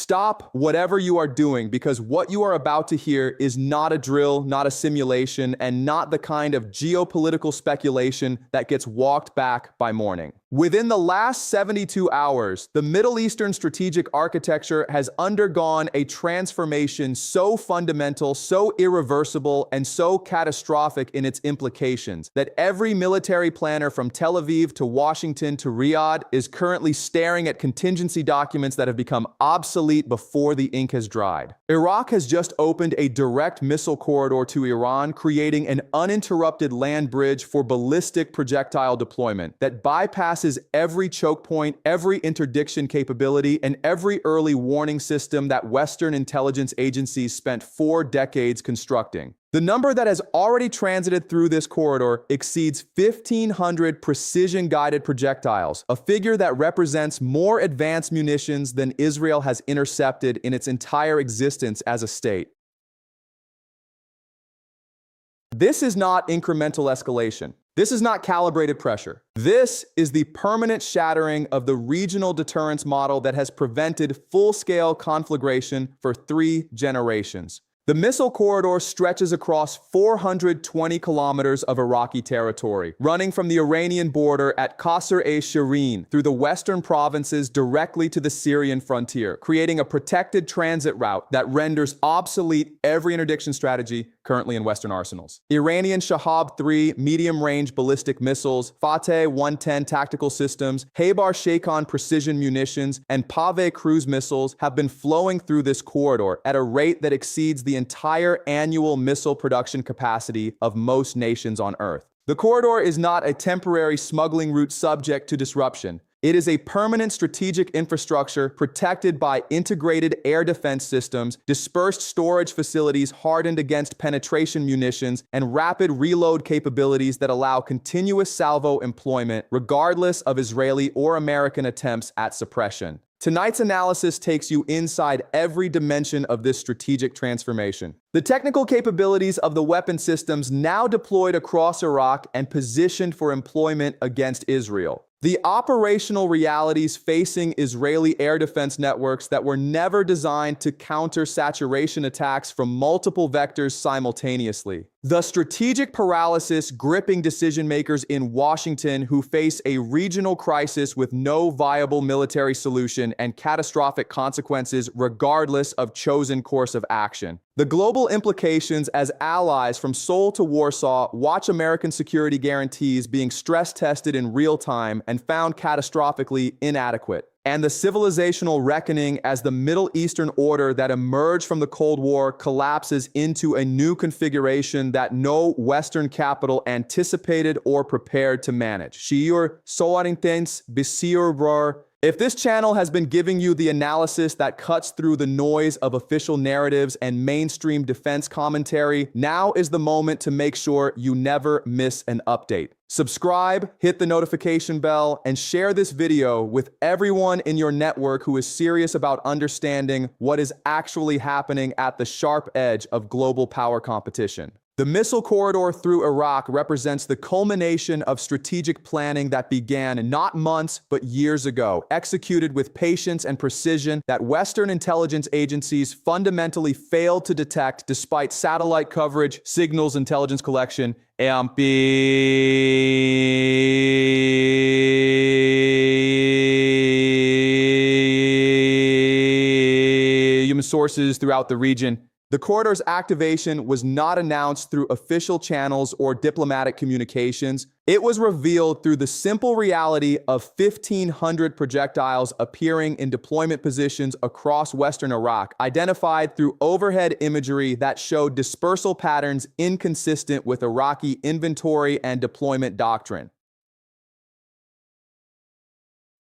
Stop whatever you are doing, because what you are about to hear is not a drill, not a simulation, and not the kind of geopolitical speculation that gets walked back by morning. Within the last 72 hours, the Middle Eastern strategic architecture has undergone a transformation so fundamental, so irreversible, and so catastrophic in its implications that every military planner from Tel Aviv to Washington to Riyadh is currently staring at contingency documents that have become obsolete before the ink has dried. Iraq has just opened a direct missile corridor to Iran, creating an uninterrupted land bridge for ballistic projectile deployment that bypasses every choke point, every interdiction capability, and every early warning system that Western intelligence agencies spent 4 decades constructing. The number that has already transited through this corridor exceeds 1,500 precision-guided projectiles, a figure that represents more advanced munitions than Israel has intercepted in its entire existence as a state. This is not incremental escalation. This is not calibrated pressure. This is the permanent shattering of the regional deterrence model that has prevented full-scale conflagration for 3 generations. The missile corridor stretches across 420 kilometers of Iraqi territory, running from the Iranian border at Qasr-e-Shirin through the western provinces directly to the Syrian frontier, creating a protected transit route that renders obsolete every interdiction strategy currently in Western arsenals. Iranian Shahab-3 medium-range ballistic missiles, Fateh 110 tactical systems, Haybar-Shaykan precision munitions, and Pave cruise missiles have been flowing through this corridor at a rate that exceeds the entire annual missile production capacity of most nations on Earth. The corridor is not a temporary smuggling route subject to disruption. It is a permanent strategic infrastructure protected by integrated air defense systems, dispersed storage facilities hardened against penetration munitions, and rapid reload capabilities that allow continuous salvo employment regardless of Israeli or American attempts at suppression. Tonight's analysis takes you inside every dimension of this strategic transformation. The technical capabilities of the weapon systems now deployed across Iraq and positioned for employment against Israel. The operational realities facing Israeli air defense networks that were never designed to counter saturation attacks from multiple vectors simultaneously. The strategic paralysis gripping decision-makers in Washington who face a regional crisis with no viable military solution and catastrophic consequences regardless of chosen course of action. The global implications as allies from Seoul to Warsaw watch American security guarantees being stress-tested in real time and found catastrophically inadequate. And the civilizational reckoning as the Middle Eastern order that emerged from the Cold War collapses into a new configuration that no Western capital anticipated or prepared to manage. Shiur soarintens bisir bror. If this channel has been giving you the analysis that cuts through the noise of official narratives and mainstream defense commentary, now is the moment to make sure you never miss an update. Subscribe, hit the notification bell, and share this video with everyone in your network who is serious about understanding what is actually happening at the sharp edge of global power competition. The missile corridor through Iraq represents the culmination of strategic planning that began not months, but years ago, executed with patience and precision that Western intelligence agencies fundamentally failed to detect despite satellite coverage, signals intelligence collection, and human sources throughout the region. The corridor's activation was not announced through official channels or diplomatic communications. It was revealed through the simple reality of 1,500 projectiles appearing in deployment positions across Western Iraq, identified through overhead imagery that showed dispersal patterns inconsistent with Iraqi inventory and deployment doctrine.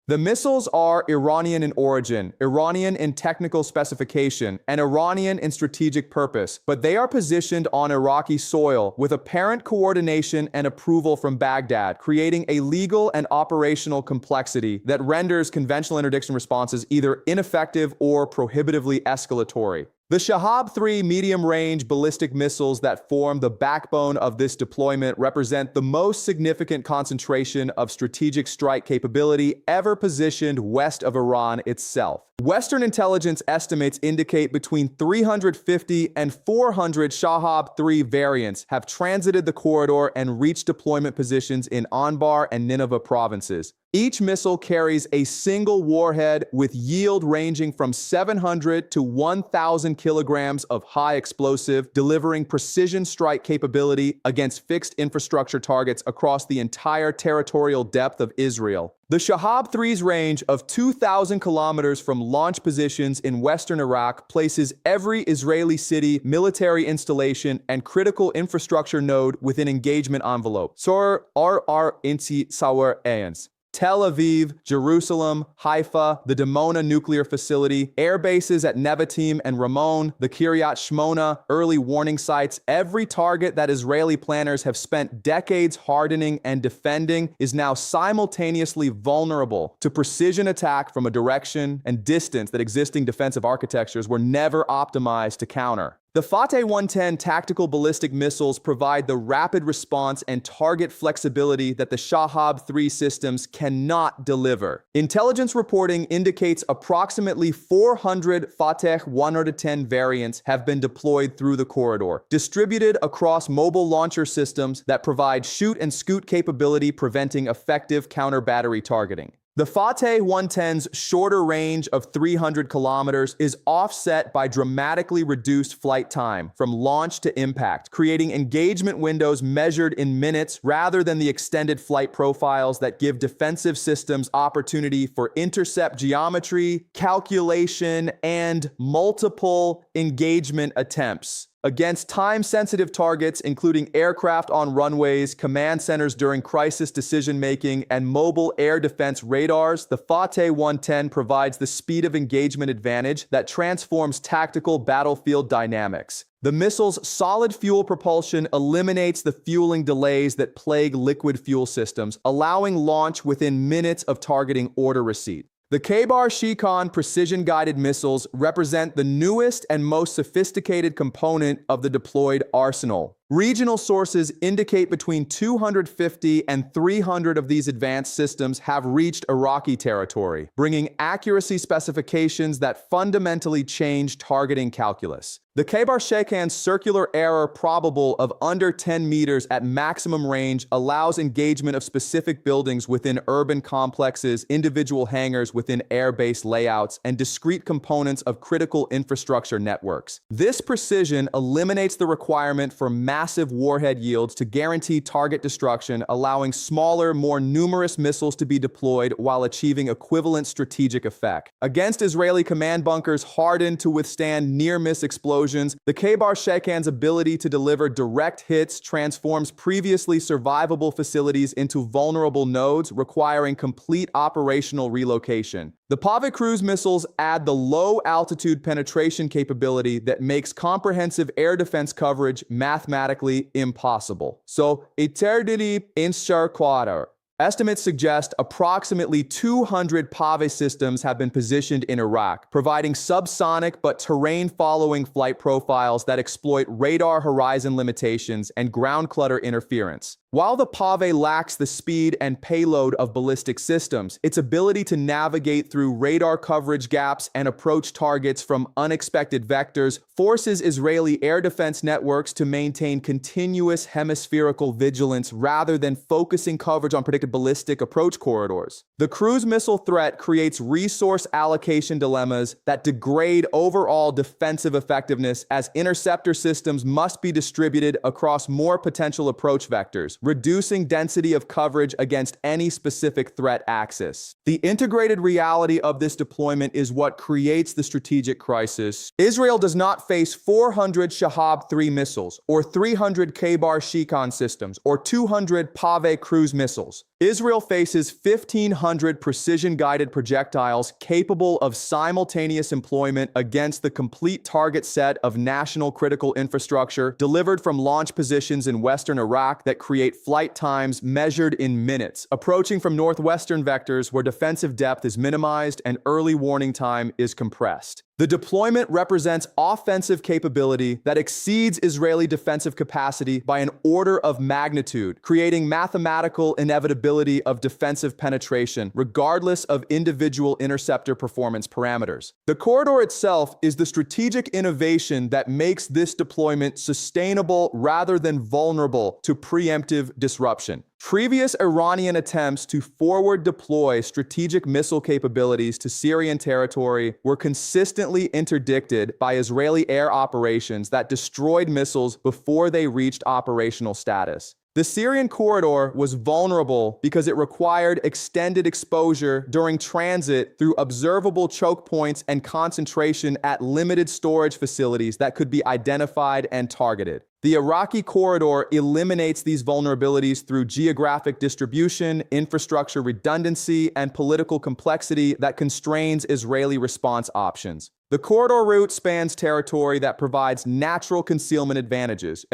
The missiles are Iranian in origin, Iranian in technical specification, and Iranian in strategic purpose, but they are positioned on Iraqi soil with apparent coordination and approval from Baghdad, creating a legal and operational complexity that renders conventional interdiction responses either ineffective or prohibitively escalatory. The Shahab-3 medium-range ballistic missiles that form the backbone of this deployment represent the most significant concentration of strategic strike capability ever positioned west of Iran itself. Western intelligence estimates indicate between 350 and 400 Shahab-3 variants have transited the corridor and reached deployment positions in Anbar and Nineveh provinces. Each missile carries a single warhead with yield ranging from 700 to 1,000 kilograms of high explosive, delivering precision strike capability against fixed infrastructure targets across the entire territorial depth of Israel. The Shahab-3's range of 2,000 kilometers from launch positions in western Iraq places every Israeli city, military installation, and critical infrastructure node within engagement envelope. Sor RR Inti Sawar Ayans. Tel Aviv, Jerusalem, Haifa, the Dimona nuclear facility, air bases at Nevatim and Ramon, the Kiryat Shmona, early warning sites, every target that Israeli planners have spent decades hardening and defending is now simultaneously vulnerable to precision attack from a direction and distance that existing defensive architectures were never optimized to counter. The Fateh 110 tactical ballistic missiles provide the rapid response and target flexibility that the Shahab-3 systems cannot deliver. Intelligence reporting indicates approximately 400 Fateh 110 variants have been deployed through the corridor, distributed across mobile launcher systems that provide shoot and scoot capability, preventing effective counter-battery targeting. The Fateh 110's shorter range of 300 kilometers is offset by dramatically reduced flight time from launch to impact, creating engagement windows measured in minutes rather than the extended flight profiles that give defensive systems opportunity for intercept geometry, calculation, and multiple engagement attempts. Against time-sensitive targets, including aircraft on runways, command centers during crisis decision-making, and mobile air defense radars, the Fateh 110 provides the speed of engagement advantage that transforms tactical battlefield dynamics. The missile's solid fuel propulsion eliminates the fueling delays that plague liquid fuel systems, allowing launch within minutes of targeting order receipt. The Khaybar-Shikan precision-guided missiles represent the newest and most sophisticated component of the deployed arsenal. Regional sources indicate between 250 and 300 of these advanced systems have reached Iraqi territory, bringing accuracy specifications that fundamentally change targeting calculus. The Khaybar-Shikan's circular error probable of under 10 meters at maximum range allows engagement of specific buildings within urban complexes, individual hangars within air-based layouts, and discrete components of critical infrastructure networks. This precision eliminates the requirement for massive warhead yields to guarantee target destruction, allowing smaller, more numerous missiles to be deployed while achieving equivalent strategic effect. Against Israeli command bunkers hardened to withstand near-miss explosions, the Khaybar-Shikan's ability to deliver direct hits transforms previously survivable facilities into vulnerable nodes, requiring complete operational relocation. The Pave cruise missiles add the low-altitude penetration capability that makes comprehensive air defense coverage mathematically impossible. So, eternity incerquater. Estimates suggest approximately 200 Pave systems have been positioned in Iraq, providing subsonic but terrain-following flight profiles that exploit radar horizon limitations and ground clutter interference. While the Pave lacks the speed and payload of ballistic systems, its ability to navigate through radar coverage gaps and approach targets from unexpected vectors forces Israeli air defense networks to maintain continuous hemispherical vigilance rather than focusing coverage on predicted ballistic approach corridors. The cruise missile threat creates resource allocation dilemmas that degrade overall defensive effectiveness, as interceptor systems must be distributed across more potential approach vectors, reducing density of coverage against any specific threat axis. The integrated reality of this deployment is what creates the strategic crisis. Israel does not face 400 Shahab-3 missiles, or 300 Khaybar-Shikan systems, or 200 Pave cruise missiles. Israel faces 1,500 precision-guided projectiles capable of simultaneous employment against the complete target set of national critical infrastructure delivered from launch positions in western Iraq that create flight times measured in minutes, approaching from northwestern vectors where defensive depth is minimized and early warning time is compressed. The deployment represents offensive capability that exceeds Israeli defensive capacity by an order of magnitude, creating mathematical inevitability of defensive penetration, regardless of individual interceptor performance parameters. The corridor itself is the strategic innovation that makes this deployment sustainable rather than vulnerable to preemptive disruption. Previous Iranian attempts to forward deploy strategic missile capabilities to Syrian territory were consistently interdicted by Israeli air operations that destroyed missiles before they reached operational status. The Syrian corridor was vulnerable because it required extended exposure during transit through observable choke points and concentration at limited storage facilities that could be identified and targeted. The Iraqi corridor eliminates these vulnerabilities through geographic distribution, infrastructure redundancy, and political complexity that constrains Israeli response options. The corridor route spans territory that provides natural concealment advantages.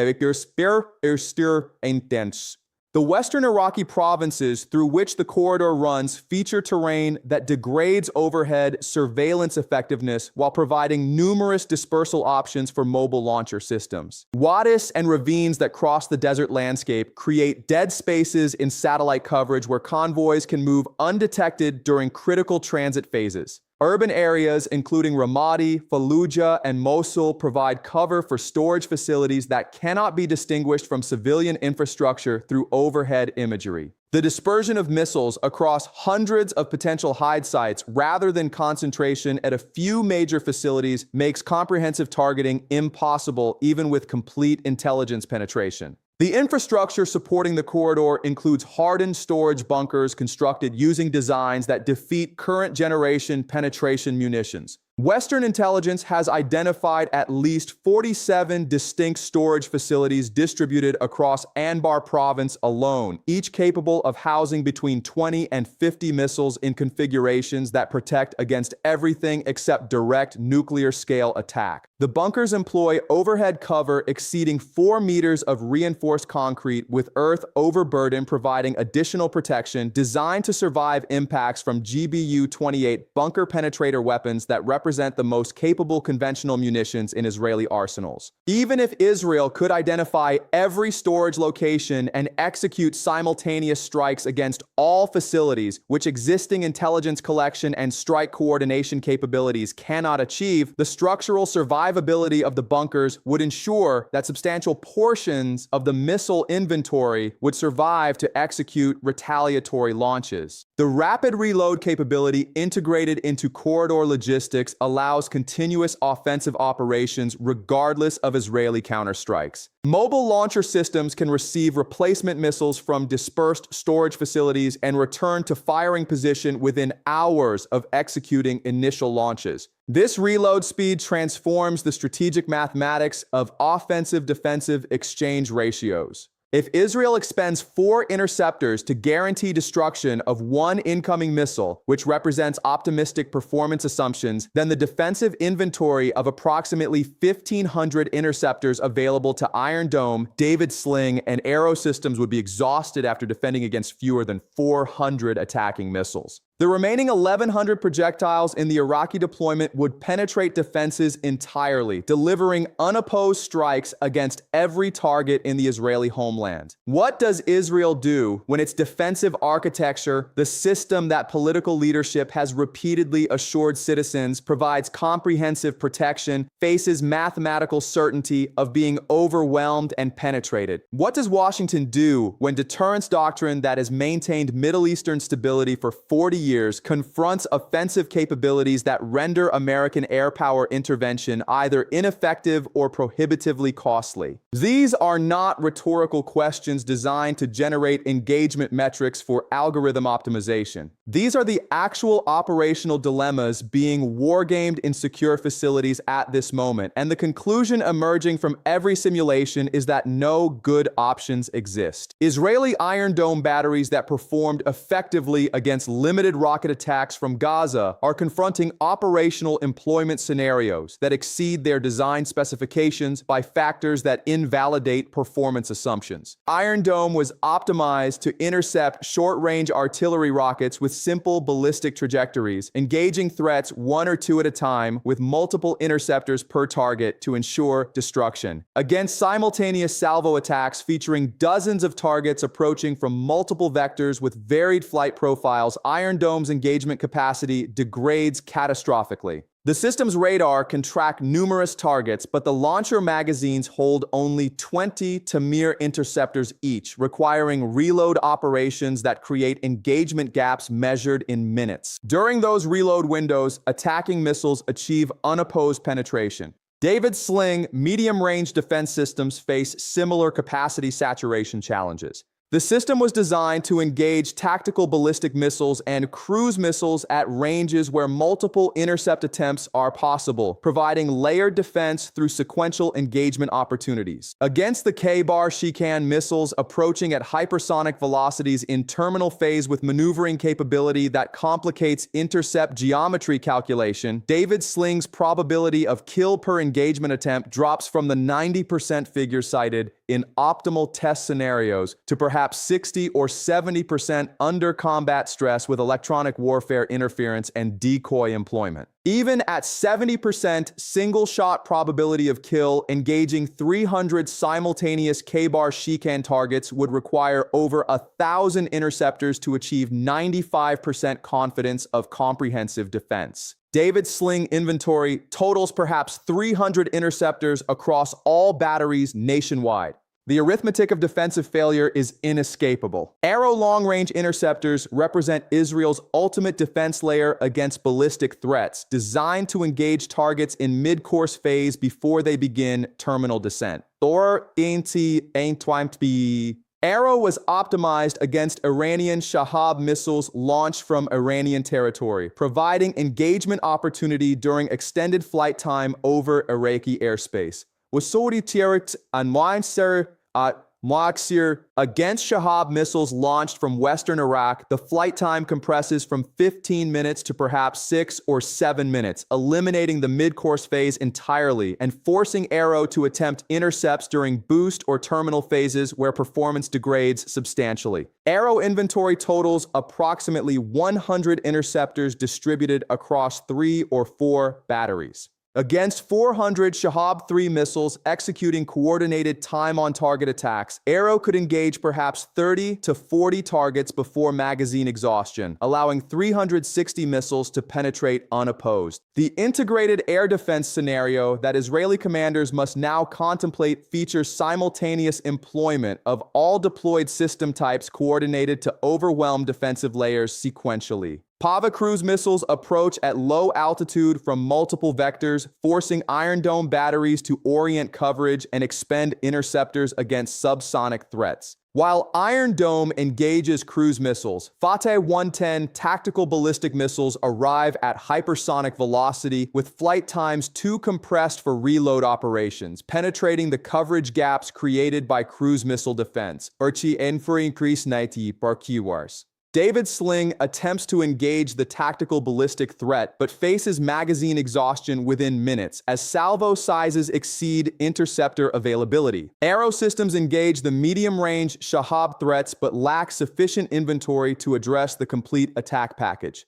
The western Iraqi provinces through which the corridor runs feature terrain that degrades overhead surveillance effectiveness while providing numerous dispersal options for mobile launcher systems. Wadis and ravines that cross the desert landscape create dead spaces in satellite coverage where convoys can move undetected during critical transit phases. Urban areas, including Ramadi, Fallujah, and Mosul, provide cover for storage facilities that cannot be distinguished from civilian infrastructure through overhead imagery. The dispersion of missiles across hundreds of potential hide sites rather than concentration at a few major facilities makes comprehensive targeting impossible even with complete intelligence penetration. The infrastructure supporting the corridor includes hardened storage bunkers constructed using designs that defeat current-generation penetration munitions. Western intelligence has identified at least 47 distinct storage facilities distributed across Anbar province alone, each capable of housing between 20 and 50 missiles in configurations that protect against everything except direct nuclear-scale attack. The bunkers employ overhead cover exceeding 4 meters of reinforced concrete with earth overburden providing additional protection designed to survive impacts from GBU-28 bunker penetrator weapons that represent the most capable conventional munitions in Israeli arsenals. Even if Israel could identify every storage location and execute simultaneous strikes against all facilities, which existing intelligence collection and strike coordination capabilities cannot achieve, the structural survivability of the bunkers would ensure that substantial portions of the missile inventory would survive to execute retaliatory launches. The rapid reload capability integrated into corridor logistics allows continuous offensive operations regardless of Israeli counterstrikes. Mobile launcher systems can receive replacement missiles from dispersed storage facilities and return to firing position within hours of executing initial launches. This reload speed transforms the strategic mathematics of offensive-defensive exchange ratios. If Israel expends 4 interceptors to guarantee destruction of 1 incoming missile, which represents optimistic performance assumptions, then the defensive inventory of approximately 1,500 interceptors available to Iron Dome, David Sling, and Arrow systems would be exhausted after defending against fewer than 400 attacking missiles. The remaining 1,100 projectiles in the Iraqi deployment would penetrate defenses entirely, delivering unopposed strikes against every target in the Israeli homeland. What does Israel do when its defensive architecture, the system that political leadership has repeatedly assured citizens provides comprehensive protection, faces mathematical certainty of being overwhelmed and penetrated? What does Washington do when deterrence doctrine that has maintained Middle Eastern stability for 40 years confronts offensive capabilities that render American air power intervention either ineffective or prohibitively costly? These are not rhetorical questions designed to generate engagement metrics for algorithm optimization. These are the actual operational dilemmas being wargamed in secure facilities at this moment, and the conclusion emerging from every simulation is that no good options exist. Israeli Iron Dome batteries that performed effectively against limited rocket attacks from Gaza are confronting operational employment scenarios that exceed their design specifications by factors that invalidate performance assumptions. Iron Dome was optimized to intercept short-range artillery rockets with simple ballistic trajectories, engaging threats one or two at a time with multiple interceptors per target to ensure destruction. Against simultaneous salvo attacks featuring dozens of targets approaching from multiple vectors with varied flight profiles, Iron Dome's engagement capacity degrades catastrophically. The system's radar can track numerous targets, but the launcher magazines hold only 20 Tamir interceptors each, requiring reload operations that create engagement gaps measured in minutes. During those reload windows, attacking missiles achieve unopposed penetration. David's Sling medium-range defense systems face similar capacity saturation challenges. The system was designed to engage tactical ballistic missiles and cruise missiles at ranges where multiple intercept attempts are possible, providing layered defense through sequential engagement opportunities. Against the K-bar Shikan missiles approaching at hypersonic velocities in terminal phase with maneuvering capability that complicates intercept geometry calculation, David's Sling's probability of kill per engagement attempt drops from the 90% figure cited in optimal test scenarios to perhaps 60 or 70% under combat stress with electronic warfare interference and decoy employment. Even at 70% single-shot probability of kill, engaging 300 simultaneous K-bar Shikan targets would require over 1,000 interceptors to achieve 95% confidence of comprehensive defense. David's Sling inventory totals perhaps 300 interceptors across all batteries nationwide. The arithmetic of defensive failure is inescapable. Arrow long-range interceptors represent Israel's ultimate defense layer against ballistic threats, designed to engage targets in mid-course phase before they begin terminal descent. Arrow was optimized against Iranian Shahab missiles launched from Iranian territory, providing engagement opportunity during extended flight time over Iraqi airspace. Against Shahab missiles launched from western Iraq, the flight time compresses from 15 minutes to perhaps 6 or 7 minutes, eliminating the mid-course phase entirely and forcing Arrow to attempt intercepts during boost or terminal phases where performance degrades substantially. Arrow inventory totals approximately 100 interceptors distributed across 3 or 4 batteries. Against 400 Shahab-3 missiles executing coordinated time-on-target attacks, Arrow could engage perhaps 30 to 40 targets before magazine exhaustion, allowing 360 missiles to penetrate unopposed. The integrated air defense scenario that Israeli commanders must now contemplate features simultaneous employment of all deployed system types coordinated to overwhelm defensive layers sequentially. Pava cruise missiles approach at low altitude from multiple vectors, forcing Iron Dome batteries to orient coverage and expend interceptors against subsonic threats. While Iron Dome engages cruise missiles, Fateh 110 tactical ballistic missiles arrive at hypersonic velocity with flight times too compressed for reload operations, penetrating the coverage gaps created by cruise missile defense. David's Sling attempts to engage the tactical ballistic threat, but faces magazine exhaustion within minutes as salvo sizes exceed interceptor availability. Arrow systems engage the medium-range Shahab threats, but lack sufficient inventory to address the complete attack package.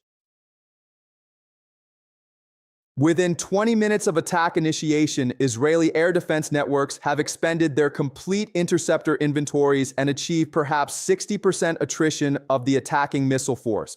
Within 20 minutes of attack initiation, Israeli air defense networks have expended their complete interceptor inventories and achieved perhaps 60% attrition of the attacking missile force.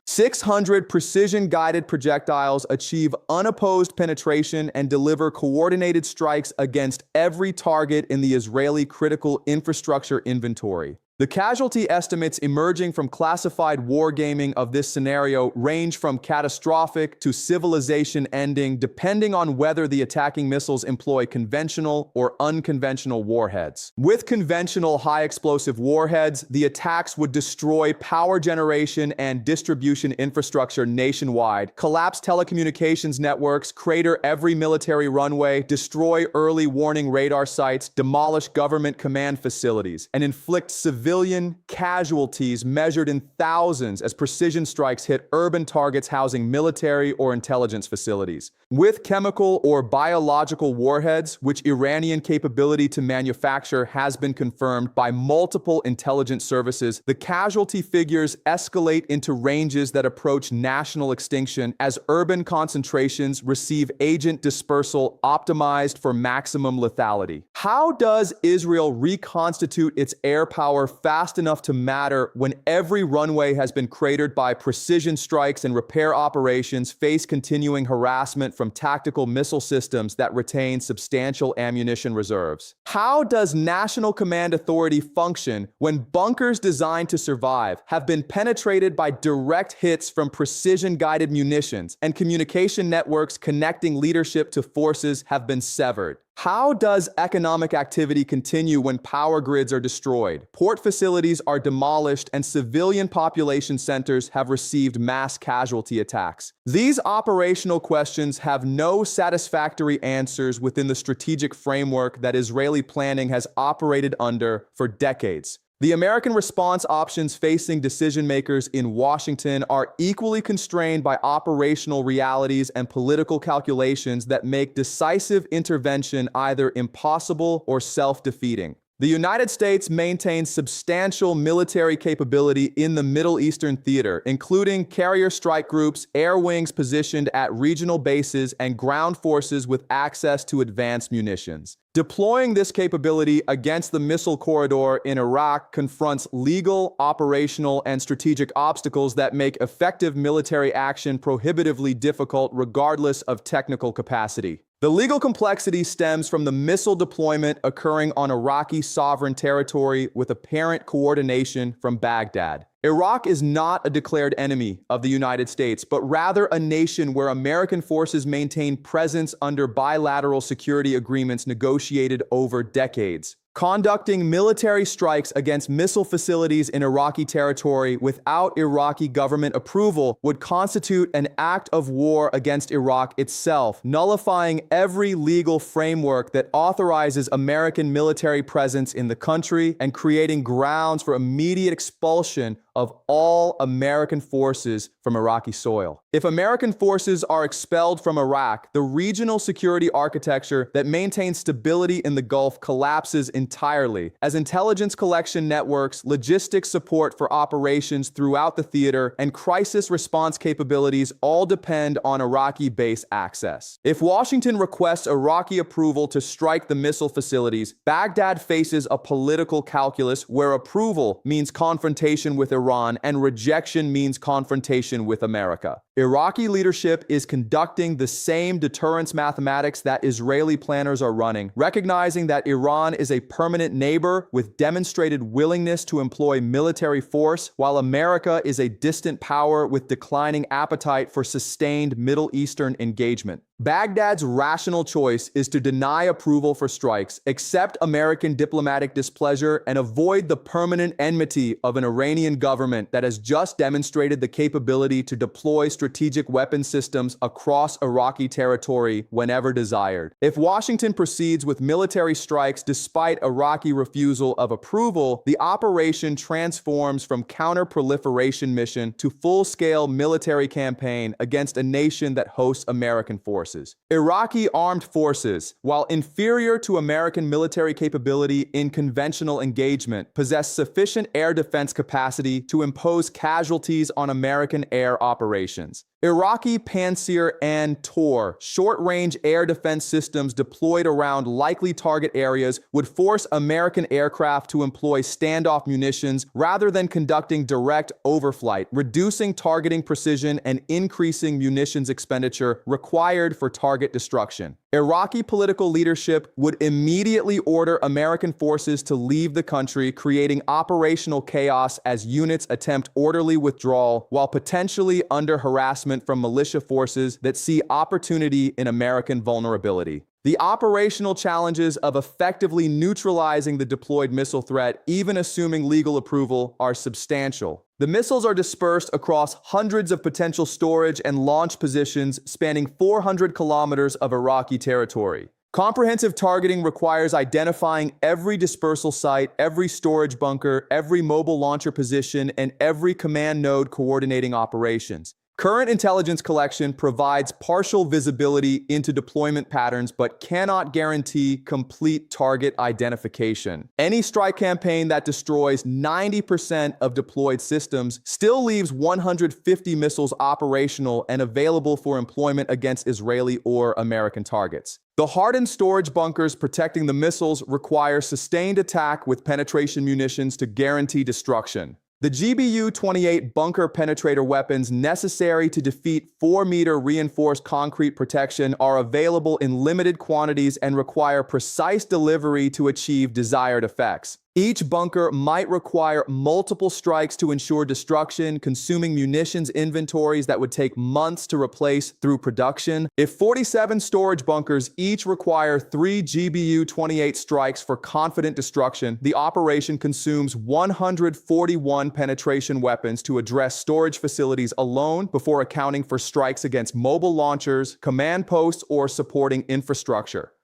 600 precision-guided projectiles achieve unopposed penetration and deliver coordinated strikes against every target in the Israeli critical infrastructure inventory. The casualty estimates emerging from classified wargaming of this scenario range from catastrophic to civilization ending, depending on whether the attacking missiles employ conventional or unconventional warheads. With conventional high-explosive warheads, the attacks would destroy power generation and distribution infrastructure nationwide, collapse telecommunications networks, crater every military runway, destroy early warning radar sites, demolish government command facilities, and inflict severe civilian casualties measured in thousands as precision strikes hit urban targets housing military or intelligence facilities. With chemical or biological warheads, which Iranian capability to manufacture has been confirmed by multiple intelligence services, the casualty figures escalate into ranges that approach national extinction as urban concentrations receive agent dispersal optimized for maximum lethality. How does Israel reconstitute its air power fast enough to matter when every runway has been cratered by precision strikes and repair operations face continuing harassment from tactical missile systems that retain substantial ammunition reserves? How does National Command Authority function when bunkers designed to survive have been penetrated by direct hits from precision-guided munitions and communication networks connecting leadership to forces have been severed? How does economic activity continue when power grids are destroyed, port facilities are demolished, and civilian population centers have received mass casualty attacks? These operational questions have no satisfactory answers within the strategic framework that Israeli planning has operated under for decades. The American response options facing decision-makers in Washington are equally constrained by operational realities and political calculations that make decisive intervention either impossible or self-defeating. The United States maintains substantial military capability in the Middle Eastern theater, including carrier strike groups, air wings positioned at regional bases, and ground forces with access to advanced munitions. Deploying this capability against the missile corridor in Iraq confronts legal, operational, and strategic obstacles that make effective military action prohibitively difficult regardless of technical capacity. The legal complexity stems from the missile deployment occurring on Iraqi sovereign territory with apparent coordination from Baghdad. Iraq is not a declared enemy of the United States, but rather a nation where American forces maintain presence under bilateral security agreements negotiated over decades. Conducting military strikes against missile facilities in Iraqi territory without Iraqi government approval would constitute an act of war against Iraq itself, nullifying every legal framework that authorizes American military presence in the country and creating grounds for immediate expulsion of all American forces from Iraqi soil. If American forces are expelled from Iraq, the regional security architecture that maintains stability in the Gulf collapses entirely, as intelligence collection networks, logistics support for operations throughout the theater, and crisis response capabilities all depend on Iraqi base access. If Washington requests Iraqi approval to strike the missile facilities, Baghdad faces a political calculus where approval means confrontation with Iran and rejection means confrontation with America. Iraqi leadership is conducting the same deterrence mathematics that Israeli planners are running, recognizing that Iran is a permanent neighbor with demonstrated willingness to employ military force, while America is a distant power with declining appetite for sustained Middle Eastern engagement. Baghdad's rational choice is to deny approval for strikes, accept American diplomatic displeasure, and avoid the permanent enmity of an Iranian government that has just demonstrated the capability to deploy strategic weapon systems across Iraqi territory whenever desired. If Washington proceeds with military strikes despite Iraqi refusal of approval, the operation transforms from counter-proliferation mission to full-scale military campaign against a nation that hosts American forces. Iraqi armed forces, while inferior to American military capability in conventional engagement, possess sufficient air defense capacity to impose casualties on American air operations. Iraqi Pantsir and Tor short-range air defense systems deployed around likely target areas would force American aircraft to employ standoff munitions rather than conducting direct overflight, reducing targeting precision and increasing munitions expenditure required for target destruction. Iraqi political leadership would immediately order American forces to leave the country, creating operational chaos as units attempt orderly withdrawal while potentially under harassment from militia forces that see opportunity in American vulnerability. The operational challenges of effectively neutralizing the deployed missile threat, even assuming legal approval, are substantial. The missiles are dispersed across hundreds of potential storage and launch positions spanning 400 kilometers of Iraqi territory. Comprehensive targeting requires identifying every dispersal site, every storage bunker, every mobile launcher position, and every command node coordinating operations. Current intelligence collection provides partial visibility into deployment patterns but cannot guarantee complete target identification. Any strike campaign that destroys 90% of deployed systems still leaves 150 missiles operational and available for employment against Israeli or American targets. The hardened storage bunkers protecting the missiles require sustained attack with penetration munitions to guarantee destruction. The GBU-28 bunker penetrator weapons necessary to defeat 4-meter reinforced concrete protection are available in limited quantities and require precise delivery to achieve desired effects. Each bunker might require multiple strikes to ensure destruction, consuming munitions inventories that would take months to replace through production. If 47 storage bunkers each require 3 GBU-28 strikes for confident destruction, the operation consumes 141 penetration weapons to address storage facilities alone before accounting for strikes against mobile launchers, command posts, or supporting infrastructure.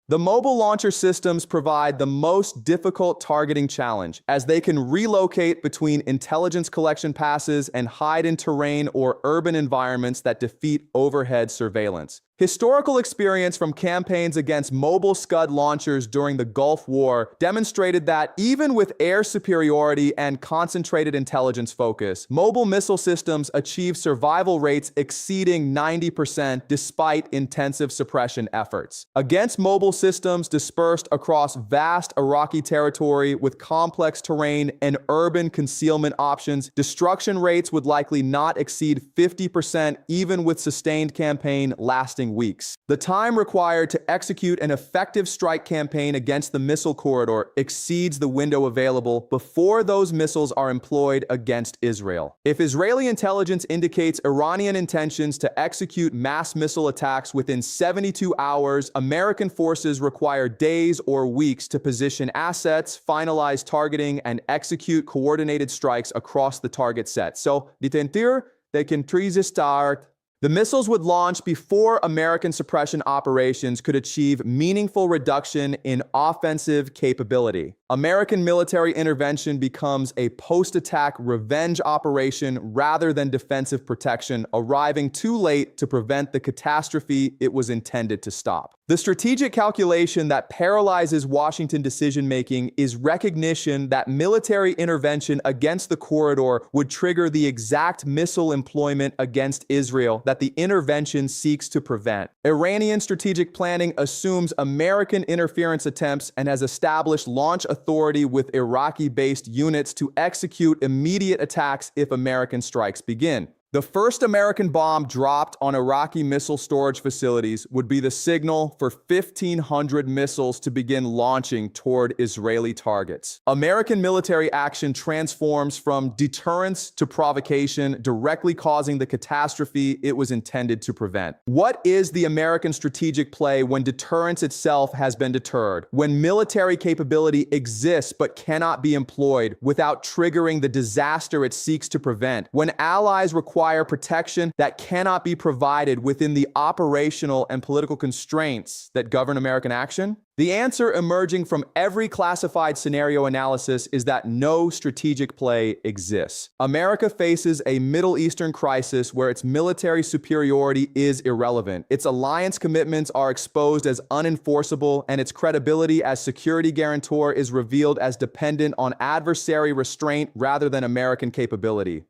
The mobile launcher systems provide the most difficult targeting challenge, as they can relocate between intelligence collection passes and hide in terrain or urban environments that defeat overhead surveillance. Historical experience from campaigns against mobile Scud launchers during the Gulf War demonstrated that even with air superiority and concentrated intelligence focus, mobile missile systems achieve survival rates exceeding 90% despite intensive suppression efforts. Against mobile systems dispersed across vast Iraqi territory with complex terrain and urban concealment options, destruction rates would likely not exceed 50% even with sustained campaign lasting weeks. The time required to execute an effective strike campaign against the missile corridor exceeds the window available before those missiles are employed against Israel. If Israeli intelligence indicates Iranian intentions to execute mass missile attacks within 72 hours, American forces require days or weeks to position assets, finalize targeting, and execute coordinated strikes across the target set. So, they can start. The missiles would launch before American suppression operations could achieve meaningful reduction in offensive capability. American military intervention becomes a post-attack revenge operation rather than defensive protection, arriving too late to prevent the catastrophe it was intended to stop. The strategic calculation that paralyzes Washington decision-making is recognition that military intervention against the corridor would trigger the exact missile employment against Israel that the intervention seeks to prevent. Iranian strategic planning assumes American interference attempts and has established launch authority with Iraqi-based units to execute immediate attacks if American strikes begin. The first American bomb dropped on Iraqi missile storage facilities would be the signal for 1,500 missiles to begin launching toward Israeli targets. American military action transforms from deterrence to provocation, directly causing the catastrophe it was intended to prevent. What is the American strategic play when deterrence itself has been deterred? When military capability exists but cannot be employed without triggering the disaster it seeks to prevent? When allies require protection that cannot be provided within the operational and political constraints that govern American action? The answer emerging from every classified scenario analysis is that no strategic play exists. America faces a Middle Eastern crisis where its military superiority is irrelevant. Its alliance commitments are exposed as unenforceable, and its credibility as security guarantor is revealed as dependent on adversary restraint rather than American capability.